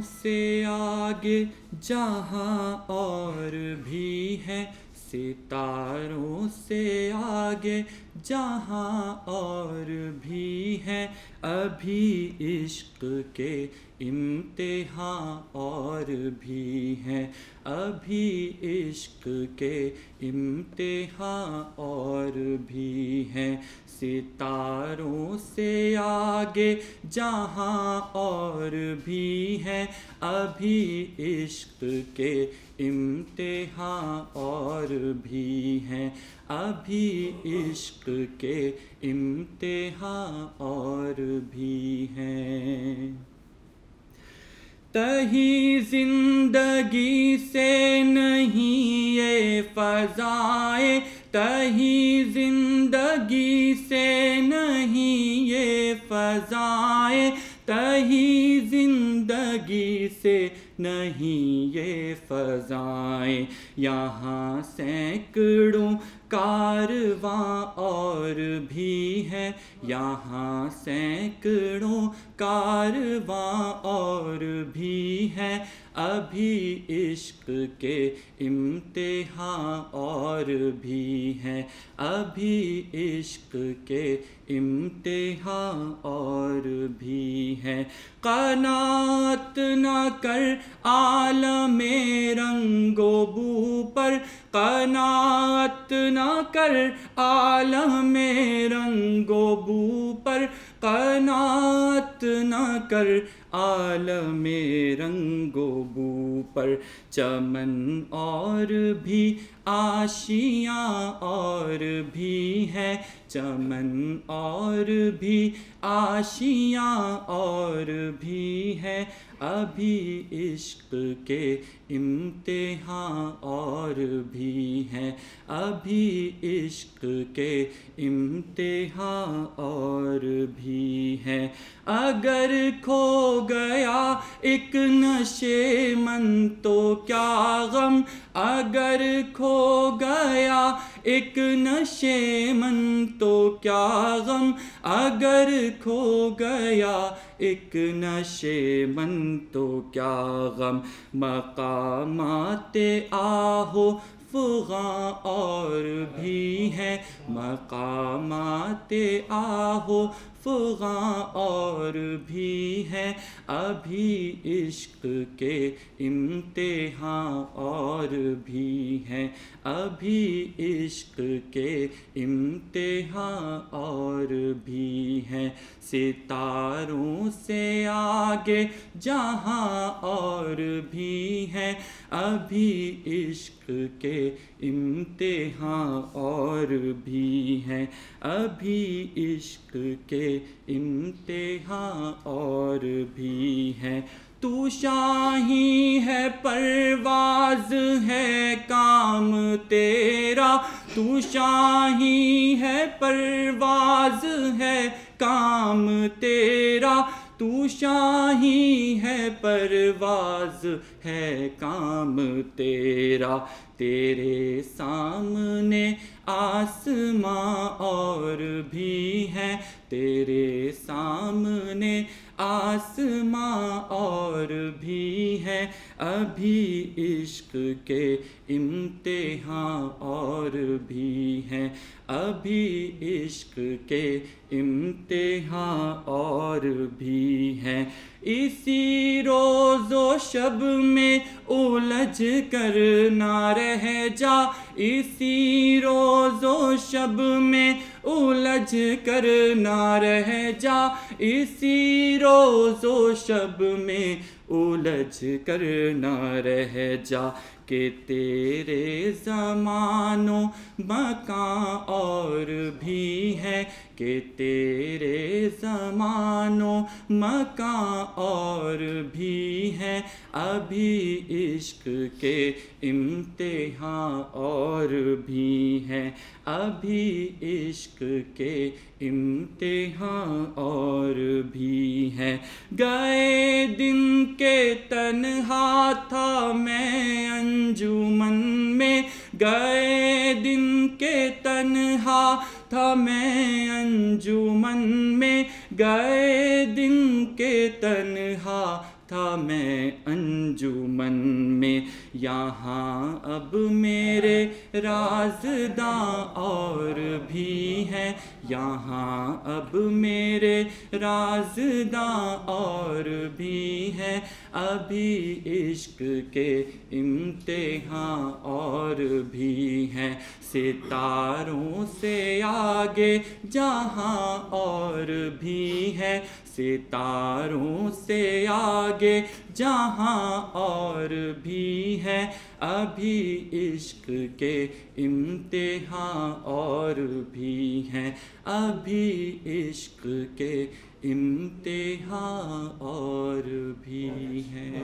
سے آگے جہاں اور بھی ہے، ستاروں سے آگے جہاں اور بھی ہے، ابھی عشق کے امتحان اور بھی ہیں، ابھی عشق کے امتحان اور بھی ہیں، ستاروں سے آگے جہاں اور بھی ہے، ابھی عشق کے امتحان اور بھی ہیں، ابھی عشق کے امتحان اور بھی ہیں۔ تہی زندگی سے نہیں یہ فضائیں، تہی زندگی سے نہیں یہ فضائیں، تہی زندگی سے نہیں یہ فضائیں، یہاں سینکڑوں کارواں اور بھی ہیں، یہاں سینکڑوں کارواں اور بھی ہیں، ابھی عشق کے امتحان اور بھی ہیں، ابھی عشق کے امتحان اور بھی ہیں۔ قناعت نہ کر عالم رنگ و بو پر، قناعت نہ کر عالم رنگ و بو پر، قناعت نہ کر عالم رنگ و بو پر، چمن اور بھی آشیاں اور بھی ہے، چمن اور بھی آشیاں اور بھی ہے، ابھی عشق کے امتحان اور بھی ہیں، ابھی عشق کے امتحان اور بھی ہیں۔ اگر کھو گیا ایک نشے من تو کیا غم، اگر کھو گیا ایک نشے من تو کیا غم، اگر کھو گیا ایک نشے من تو کیا غم، مقامات آہ و فغاں اور بھی ہیں، مقامات آہ و فغاں اور بھی ہیں، ابھی عشق کے امتحان اور بھی ہیں، ابھی عشق کے امتحان اور بھی ہیں، ستاروں سے آگے جہاں اور بھی ہیں، ابھی عشق کے امتحان اور بھی ہیں، ابھی عشق کے امتحان اور بھی ہیں۔ تو شاہی ہے پرواز ہے کام تیرا، تو شاہی ہے پرواز ہے کام تیرا، تو شاہی ہے پرواز ہے کام تیرا، تیرے سامنے آسماں اور بھی ہیں، تیرے سامنے آسماں اور بھی ہیں، ابھی عشق کے امتحان اور بھی ہیں، ابھی عشق کے امتحان اور بھی ہیں۔ اسی روز و شب میں الجھ کر نہ رہ جا، اسی روز و شب میں الجھ کر نہ رہ جا، اسی روز و شب میں الجھ کر نہ رہ جا، کہ تیرے زمان و مکان اور بھی ہے، کہ تیرے زمان و مکان اور بھی ہے، ابھی عشق کے امتحان اور بھی ہیں، ابھی عشق کے امتحان اور بھی ہیں۔ گئے دن کے تنہا تھا میں انجمن میں، گئے دن کے تنہا تھا میں انجمن میں، گئے دن کے تنہا تھا میں انجمن میں، یہاں اب میرے رازداں اور بھی ہیں، یہاں اب میرے رازداں اور بھی ہیں، ابھی عشق کے امتحان اور بھی ہیں، ستاروں سے آگے جہاں اور بھی ہے، ستاروں سے آگے جہاں اور بھی ہے، ابھی عشق کے امتحان اور بھی ہیں، ابھی عشق کے امتحان اور بھی ہیں۔